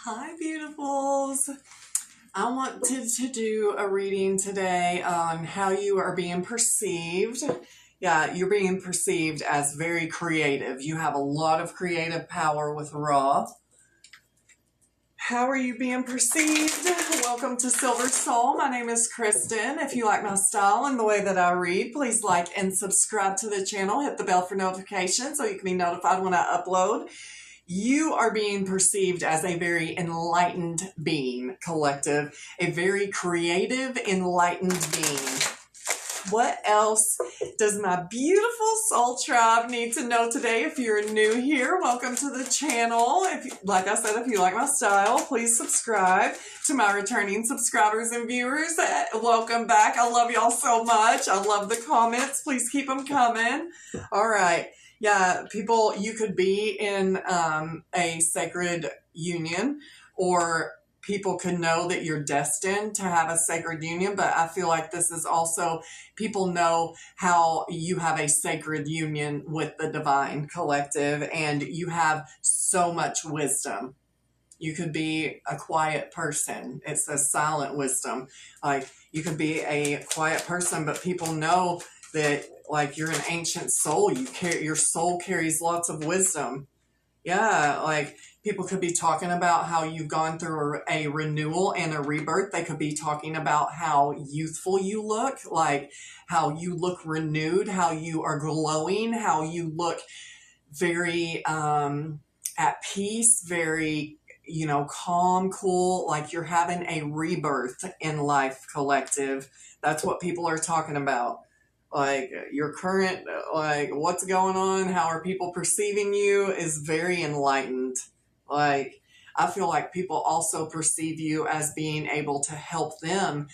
Hi, beautifuls. I wanted to do a reading today on how you are being perceived. Yeah, you're being perceived as very creative. You have a lot of creative power with Raw. How are you being perceived? Welcome to Silver Soul. My name is Kristen. If you like my style and the way that I read, please like and subscribe to the channel. Hit the bell for notifications so you can be notified when I upload. You are being perceived as a very enlightened being, collective, a very creative, enlightened being. What else does my beautiful soul tribe need to know today? If you're new here, welcome to the channel. Like I said, if you like my style, please subscribe. To my returning subscribers and viewers, welcome back. I love y'all so much. I love the comments. Please keep them coming. All right. Yeah, people, you could be in a sacred union, or people could know that you're destined to have a sacred union, but I feel like this is also, people know how you have a sacred union with the divine, collective, and you have so much wisdom. You could be a quiet person. It says silent wisdom. Like, you could be a quiet person, but people know that, like, you're an ancient soul. Your soul carries lots of wisdom. Yeah, like, people could be talking about how you've gone through a renewal and a rebirth. They could be talking about how youthful you look, like how you look renewed, how you are glowing, how you look very at peace, very, calm, cool, like you're having a rebirth in life, collective. That's what people are talking about. Like, your current, like, what's going on, how are people perceiving you is very enlightened. Like, I feel like people also perceive you as being able to help them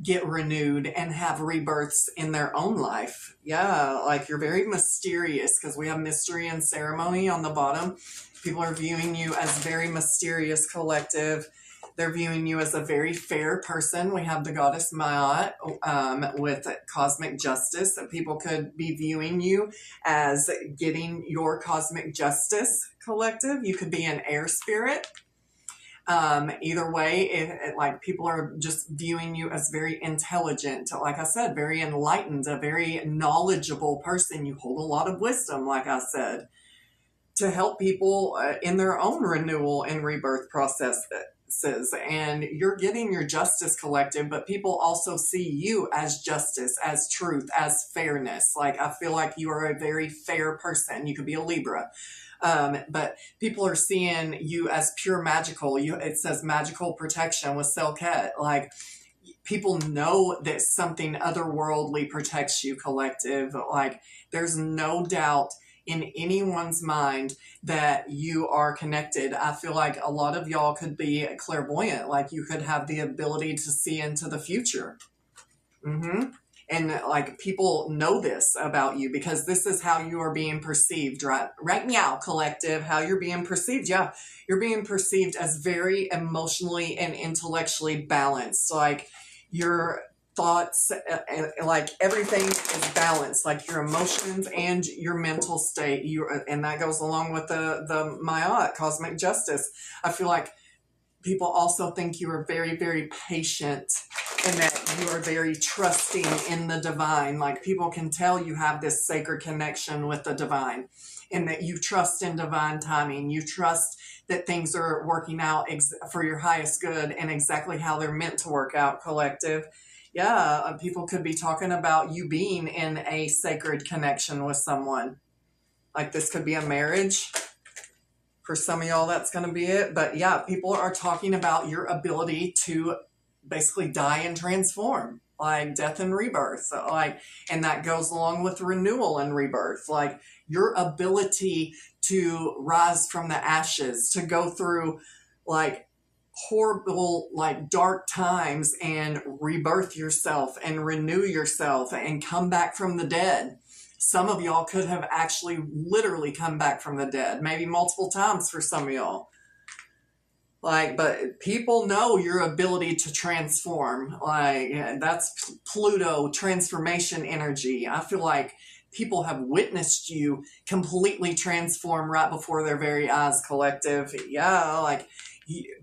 get renewed and have rebirths in their own life. Yeah, like, you're very mysterious, because we have mystery and ceremony on the bottom. People are viewing you as very mysterious, collective. They're viewing you as a very fair person. We have the goddess Meow with cosmic justice. People could be viewing you as getting your cosmic justice, collective. You could be an air spirit. Either way, like, people are just viewing you as very intelligent. Like I said, very enlightened, a very knowledgeable person. You hold a lot of wisdom, like I said, to help people in their own renewal and rebirth processes. And you're getting your justice, collective, but people also see you as justice, as truth, as fairness. Like, I feel like you are a very fair person. You could be a Libra. But people are seeing you as pure magical. It says magical protection with Selket. Like, people know that something otherworldly protects you, collective. Like, there's no doubt in anyone's mind that you are connected. I feel like a lot of y'all could be clairvoyant. Like, you could have the ability to see into the future. And, like, people know this about you because this is how you are being perceived, right? Right now, collective, how you're being perceived. Yeah, you're being perceived as very emotionally and intellectually balanced. Like, your thoughts, like, everything is balanced, like your emotions and your mental state. And that goes along with the Maya, cosmic justice. I feel like people also think you are very, very patient, and that you are very trusting in the divine. Like, people can tell you have this sacred connection with the divine, and that you trust in divine timing. You trust that things are working out for your highest good and exactly how they're meant to work out, collective. Yeah, people could be talking about you being in a sacred connection with someone. Like, this could be a marriage. For some of y'all, that's going to be it. But yeah, people are talking about your ability to basically die and transform, like death and rebirth. So, like, and that goes along with renewal and rebirth. Like, your ability to rise from the ashes, to go through, like, horrible, like, dark times and rebirth yourself and renew yourself and come back from the dead. Some of y'all could have actually literally come back from the dead, maybe multiple times for some of y'all. Like, but people know your ability to transform. Like, that's Pluto transformation energy. I feel like people have witnessed you completely transform right before their very eyes, collective. Yeah, like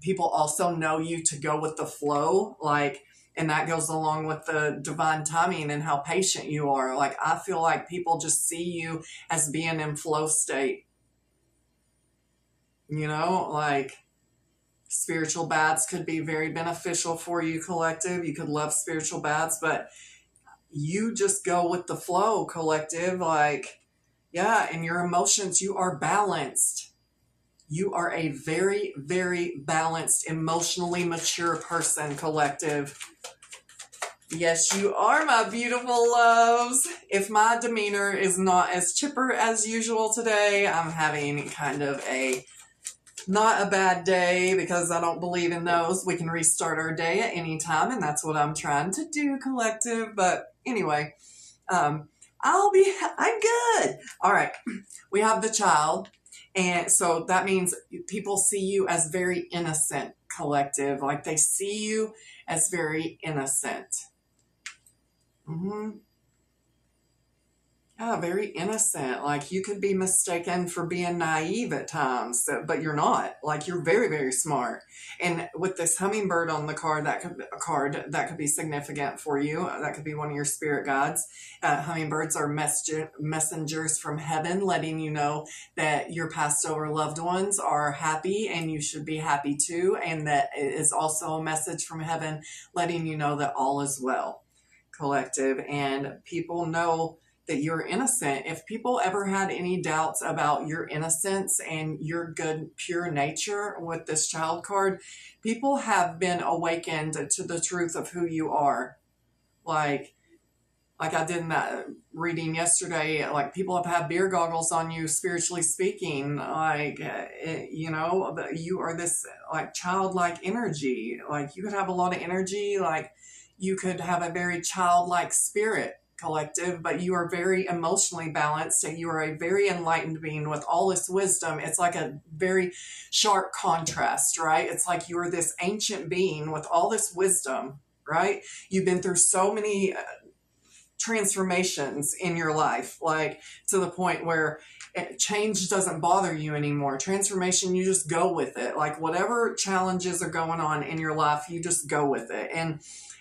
people also know you to go with the flow, like, and that goes along with the divine timing and how patient you are. Like, I feel like people just see you as being in flow state, you know, like spiritual baths could be very beneficial for you, collective. You could love spiritual baths, but you just go with the flow, collective. Like, yeah, and your emotions, you are balanced. You are a very, very balanced, emotionally mature person, collective. Yes, you are, my beautiful loves. If my demeanor is not as chipper as usual today, I'm having kind of not a bad day, because I don't believe in those. We can restart our day at any time, and that's what I'm trying to do, collective. But anyway, I'm good. All right. We have the child. And so that means people see you as very innocent, collective. Like, they see you as very innocent. Yeah, very innocent. Like, you could be mistaken for being naive at times, but you're not. Like, you're very, very smart. And with this hummingbird on the card, that could be significant for you. That could be one of your spirit guides. Hummingbirds are messengers from heaven, letting you know that your passed over loved ones are happy, and you should be happy too. And that it is also a message from heaven, letting you know that all is well, collective. And people know that you're innocent. If people ever had any doubts about your innocence and your good, pure nature with this child card, people have been awakened to the truth of who you are. Like I did in that reading yesterday, like, people have had beer goggles on you, spiritually speaking. Like, you know, you are this, like, childlike energy. Like, you could have a lot of energy. Like, you could have a very childlike spirit, collective, but you are very emotionally balanced, and you are a very enlightened being with all this wisdom. It's like a very sharp contrast, right? It's like you are this ancient being with all this wisdom, right? You've been through so many transformations in your life, like, to the point where change doesn't bother you anymore. Transformation, you just go with it. Like, whatever challenges are going on in your life, you just go with it.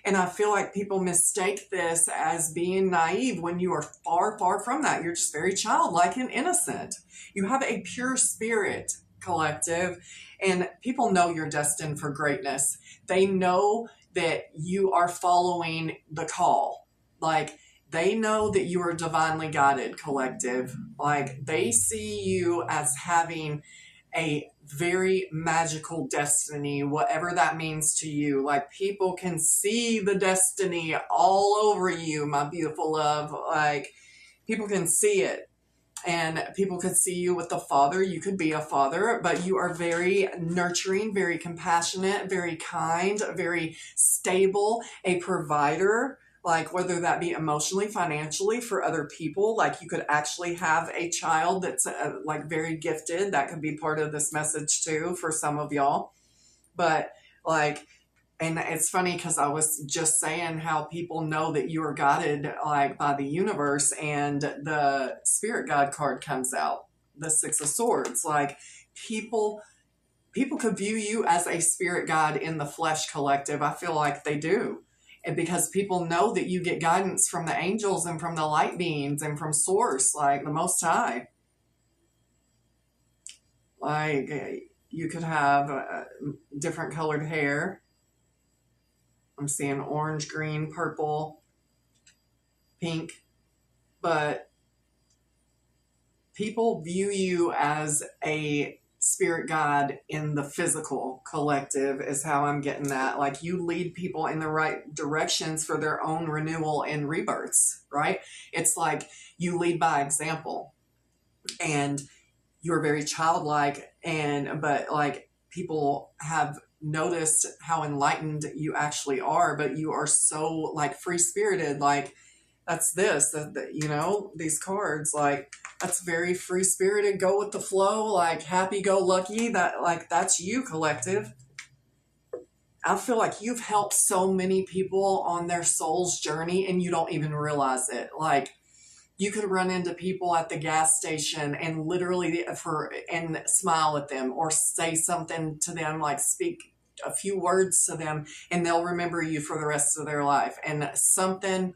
And I feel like people mistake this as being naive, when you are far, far from that. You're just very childlike and innocent. You have a pure spirit, collective, and people know you're destined for greatness. They know that you are following the call. Like, they know that you are divinely guided, collective. Like, they see you as having a very magical destiny, whatever that means to you. Like, people can see the destiny all over you, my beautiful love. Like, people can see it, and people could see you with a father. You could be a father, but you are very nurturing, very compassionate, very kind, very stable, a provider. Like, whether that be emotionally, financially, for other people. Like, you could actually have a child that's like very gifted. That could be part of this message too for some of y'all. But like, and it's funny, because I was just saying how people know that you are guided, like, by the universe, and the spirit guide card comes out, the Six of Swords. Like, people could view you as a spirit guide in the flesh, collective. I feel like they do. And because people know that you get guidance from the angels and from the light beings and from source, like the Most High. Like, you could have different colored hair. I'm seeing orange, green, purple, pink. But people view you as a spirit guide in the physical, collective, is how I'm getting that. Like, you lead people in the right directions for their own renewal and rebirths, right? It's like you lead by example, and you're very childlike, but like, people have noticed how enlightened you actually are, but you are so, like, free spirited. Like, that's you know, these cards, like, that's very free spirited, go with the flow, like, happy go lucky. That's you, collective. I feel like you've helped so many people on their soul's journey, and you don't even realize it. Like, You could run into people at the gas station and literally and smile at them or say something to them, like speak a few words to them, and they'll remember you for the rest of their life. And something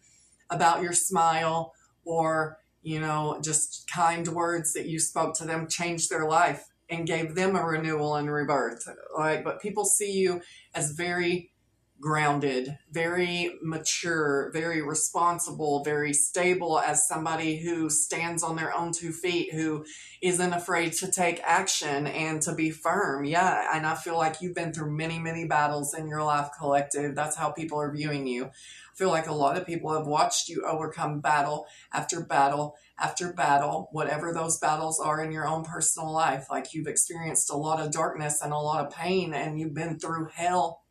about your smile or, just kind words that you spoke to them changed their life and gave them a renewal and rebirth. But people see you as very grounded, very mature, very responsible, very stable, as somebody who stands on their own 2 feet, who isn't afraid to take action and to be firm. Yeah, and I feel like you've been through many, many battles in your life, collective. That's how people are viewing you. I feel like a lot of people have watched you overcome battle after battle after battle, whatever those battles are in your own personal life. Like, you've experienced a lot of darkness and a lot of pain, and you've been through hell,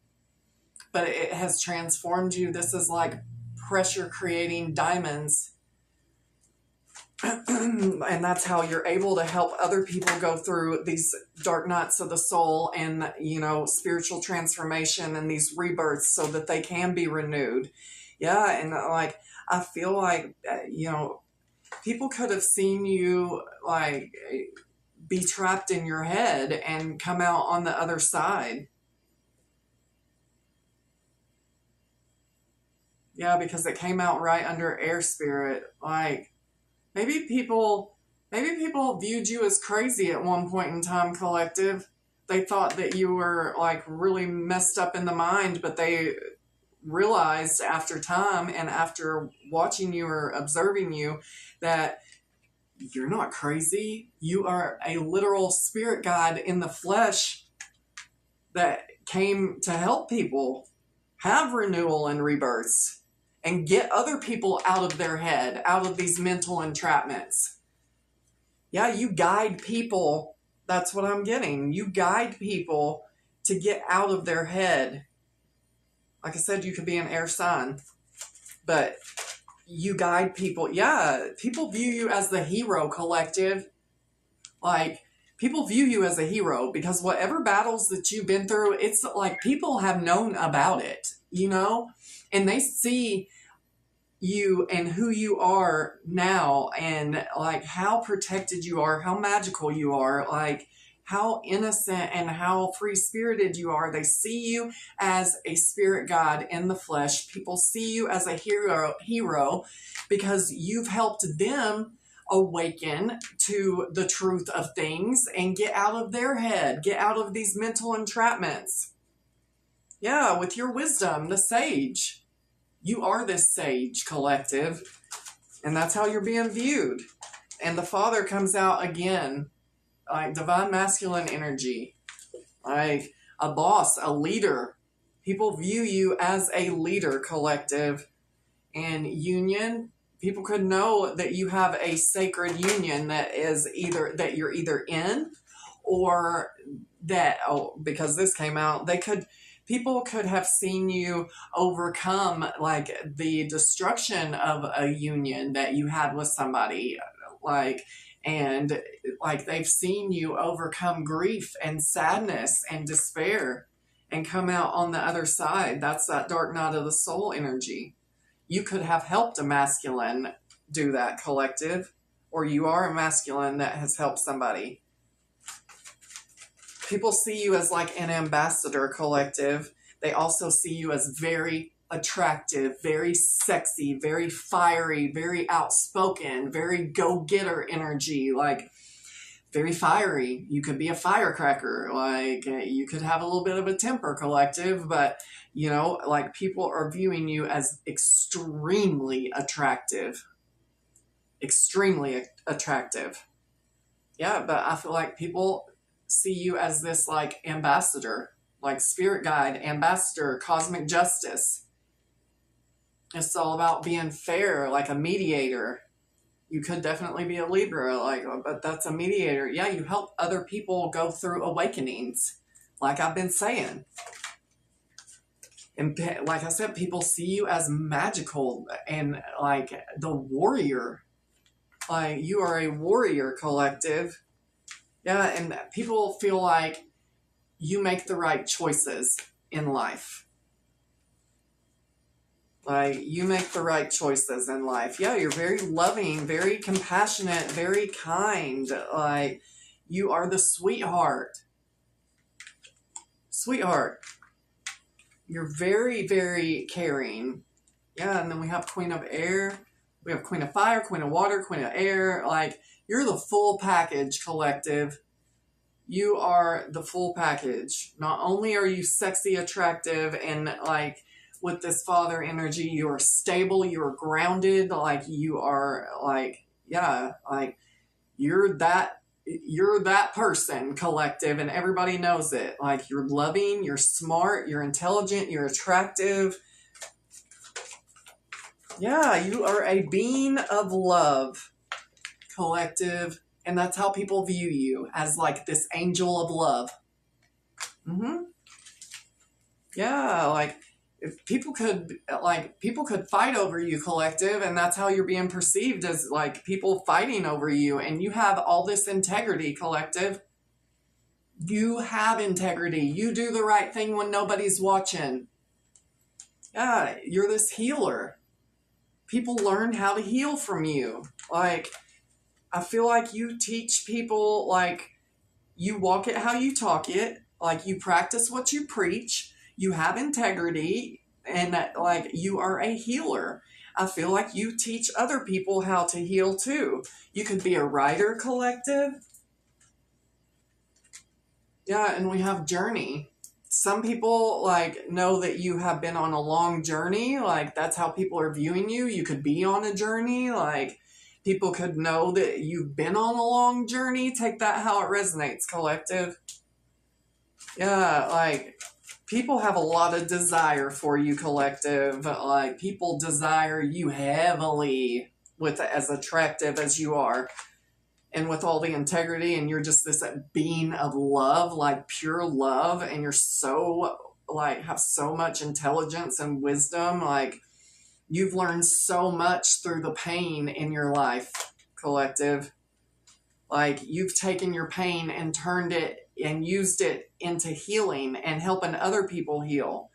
but it has transformed you. This is like pressure creating diamonds. And that's how you're able to help other people go through these dark nights of the soul and, spiritual transformation and these rebirths so that they can be renewed. Yeah. And like, I feel like, people could have seen you like be trapped in your head and come out on the other side. Yeah, because it came out right under air spirit. Like, maybe people viewed you as crazy at one point in time, collective. They thought that you were like really messed up in the mind, but they realized after time and after watching you or observing you that you're not crazy. You are a literal spirit guide in the flesh that came to help people have renewal and rebirths and get other people out of their head, out of these mental entrapments. Yeah, you guide people. That's what I'm getting. You guide people to get out of their head. Like I said, you could be an air sign, but you guide people. Yeah, people view you as the hero, collective. Like, people view you as a hero because whatever battles that you've been through, it's like people have known about it, and they see you and who you are now and like how protected you are, how magical you are, like how innocent and how free-spirited you are. They see you as a spirit guide in the flesh. People see you as a hero because you've helped them awaken to the truth of things and get out of their head, get out of these mental entrapments. Yeah, with your wisdom, the sage. You are this sage, collective, and that's how you're being viewed. And the Father comes out again, like divine masculine energy, like a boss, a leader. People view you as a leader, collective. And union, people could know that you have a sacred union that is either that you're either in or that, because this came out, people could have seen you overcome like the destruction of a union that you had with somebody, and they've seen you overcome grief and sadness and despair and come out on the other side. That's that dark night of the soul energy. You could have helped a masculine do that, collective, or you are a masculine that has helped somebody. People see you as like an ambassador, collective. They also see you as very attractive, very sexy, very fiery, very outspoken, very go-getter energy, like very fiery. You could be a firecracker, like you could have a little bit of a temper, collective, but like people are viewing you as extremely attractive. Extremely attractive. Yeah, but I feel like people see you as this like ambassador, like spirit guide, ambassador, cosmic justice. It's all about being fair, like a mediator. You could definitely be a Libra, but that's a mediator. Yeah, you help other people go through awakenings, like I've been saying. And like I said, people see you as magical and like the warrior. Like you are a warrior, collective. Yeah, and people feel like you make the right choices in life. Like, you make the right choices in life. Yeah, you're very loving, very compassionate, very kind. Like, you are the sweetheart. Sweetheart. You're very, very caring. Yeah, and then we have Queen of Air. We have Queen of Fire, Queen of Water, Queen of Air. Like, you're the full package, collective. You are the full package. Not only are you sexy, attractive, and like with this father energy, you are stable, you are grounded, like you are like, yeah, like you're that person, collective, and everybody knows it. Like, you're loving, you're smart, you're intelligent, you're attractive. Yeah, you are a being of love, collective. And that's how people view you, as like this angel of love. Yeah, like if people could fight over you, collective, and that's how you're being perceived, as like people fighting over you, and you have all this integrity, collective. You have integrity. You do the right thing when nobody's watching. Yeah, you're this healer. People learn how to heal from you. Like, I feel like you teach people, like, you walk it how you talk it, like, you practice what you preach, you have integrity, and like, you are a healer. I feel like you teach other people how to heal too. You could be a writer, collective. Yeah, and we have journey. Some people like know that you have been on a long journey, like that's how people are viewing you. You could be on a journey, like people could know that you've been on a long journey. Take that how it resonates, collective. Yeah, like people have a lot of desire for you, collective. Like people desire you heavily with as attractive as you are. And with all the integrity, and you're just this being of love, like pure love, and you're so like have so much intelligence and wisdom. Like you've learned so much through the pain in your life, collective. Like you've taken your pain and turned it and used it into healing and helping other people heal.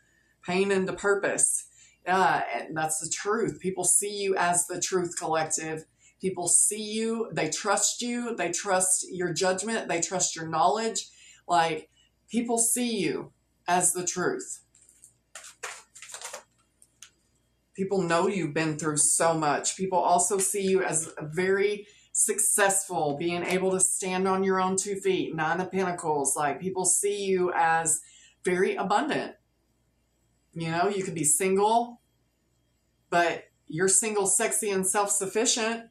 Pain into purpose. Yeah, and that's the truth. People see you as the truth, collective. People see you, they trust your judgment, they trust your knowledge. Like, people see you as the truth. People know you've been through so much. People also see you as very successful, being able to stand on your own 2 feet, 9 of Pentacles. Like, people see you as very abundant. You know, you could be single, but you're single, sexy, and self-sufficient.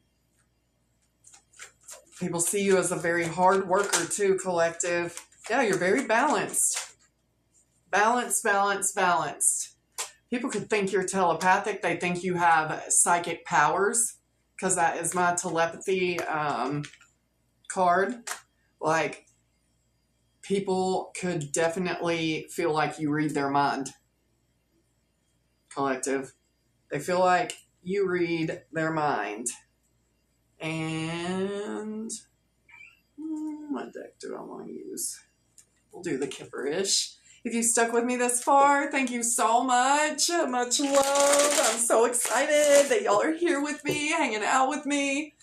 People see you as a very hard worker too, collective. Yeah, you're very balanced. Balanced. People could think you're telepathic. They think you have psychic powers, because that is my telepathy card. Like, people could definitely feel like you read their mind, collective. They feel like you read their mind. And what deck do I want to use? We'll do the Kipperish. If you stuck with me this far, thank you so much. Much love. I'm so excited that y'all are here with me, hanging out with me.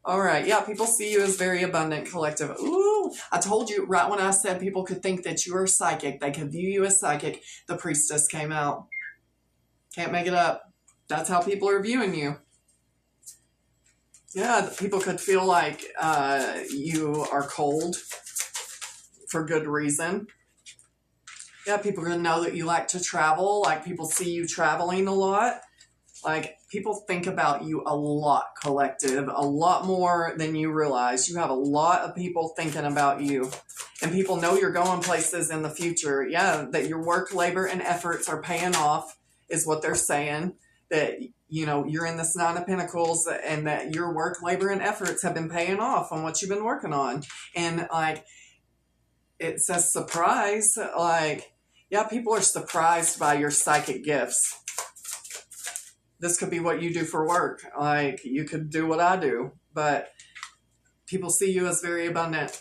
All right. Yeah, people see you as very abundant, collective. Ooh, I told you right when I said people could think that you are psychic. They could view you as psychic. The Priestess came out. Can't make it up. That's how people are viewing you. Yeah, people could feel like you are cold for good reason. Yeah, people could know that you like to travel. Like, people see you traveling a lot. Like, people think about you a lot, collective. A lot more than you realize. You have a lot of people thinking about you. And people know you're going places in the future. Yeah, that your work, labor, and efforts are paying off is what they're saying. That, you know, you're in this 9 of Pentacles, and that your work, labor, and efforts have been paying off on what you've been working on. And like, it says surprise. Like, yeah, people are surprised by your psychic gifts. This could be what you do for work. Like, you could do what I do, but people see you as very abundant.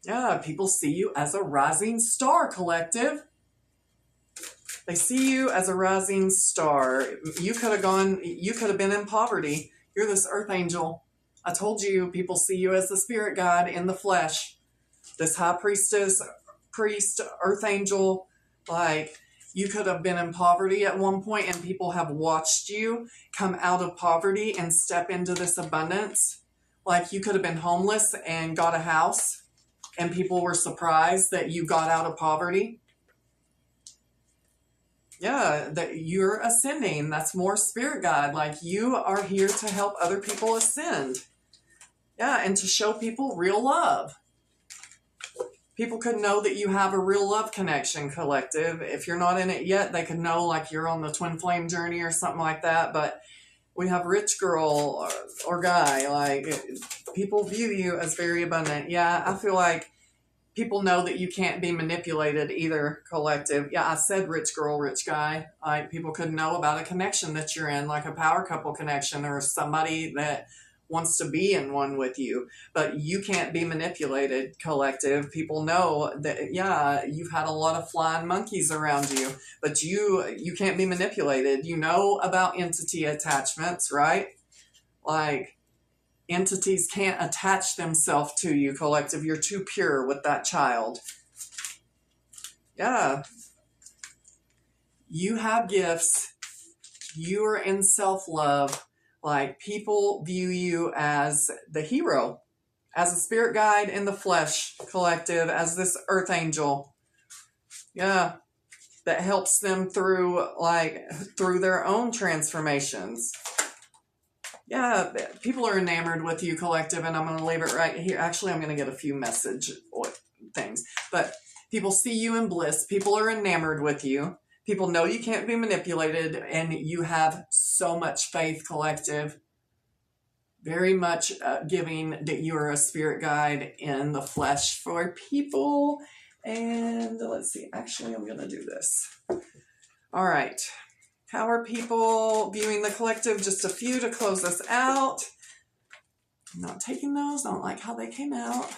Yeah, people see you as a rising star, collective. They see you as a rising star. You could have been in poverty. You're this earth angel. I told you, people see you as the spirit guide in the flesh. This high priest, earth angel, like, you could have been in poverty at one point and people have watched you come out of poverty and step into this abundance. Like, you could have been homeless and got a house and people were surprised that you got out of poverty. Yeah, that you're ascending. That's more spirit guide. Like, you are here to help other people ascend. Yeah, and to show people real love. People could know that you have a real love connection, collective. If you're not in it yet, they could know like you're on the twin flame journey or something like that. But we have rich girl or guy, like, people view you as very abundant. Yeah, I feel like people know that you can't be manipulated either, collective. Yeah, I said rich girl, rich guy. Like, people could know about a connection that you're in, like a power couple connection or somebody that wants to be in one with you, but you can't be manipulated, collective. People know that, yeah, you've had a lot of flying monkeys around you, but you can't be manipulated. You know about entity attachments, right? Like, entities can't attach themselves to you, collective. You're too pure with that child. Yeah. You have gifts. You are in self-love. Like, people view you as the hero, as a spirit guide in the flesh, collective, as this earth angel. Yeah. That helps them through their own transformations. Yeah, people are enamored with you, collective, and I'm going to leave it right here. Actually, I'm going to get a few message things. But people see you in bliss. People are enamored with you. People know you can't be manipulated, and you have so much faith, collective. Very much giving that you are a spirit guide in the flesh for people. And let's see. Actually, I'm going to do this. All right. How are people viewing the collective? Just a few to close us out. I'm not taking those. I don't like how they came out.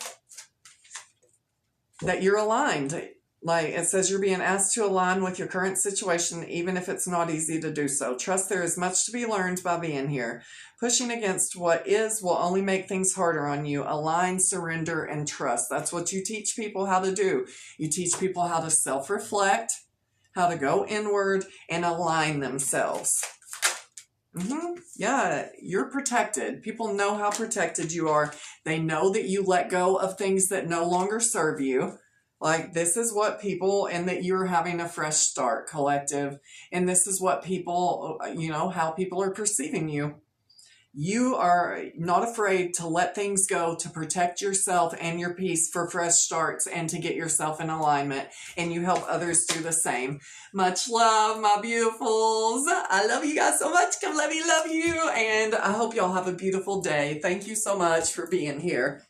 That you're aligned. Like, it says you're being asked to align with your current situation, even if it's not easy to do so. Trust there is much to be learned by being here. Pushing against what is will only make things harder on you. Align, surrender, and trust. That's what you teach people how to do. You teach people how to self-reflect, how to go inward, and align themselves. Yeah, you're protected. People know how protected you are. They know that you let go of things that no longer serve you. Like, this is what people, and that you're having a fresh start, collective. And this is what people, how people are perceiving you. You are not afraid to let things go, to protect yourself and your peace for fresh starts and to get yourself in alignment. And you help others do the same. Much love, my beautifuls. I love you guys so much. Come, love you. And I hope y'all have a beautiful day. Thank you so much for being here.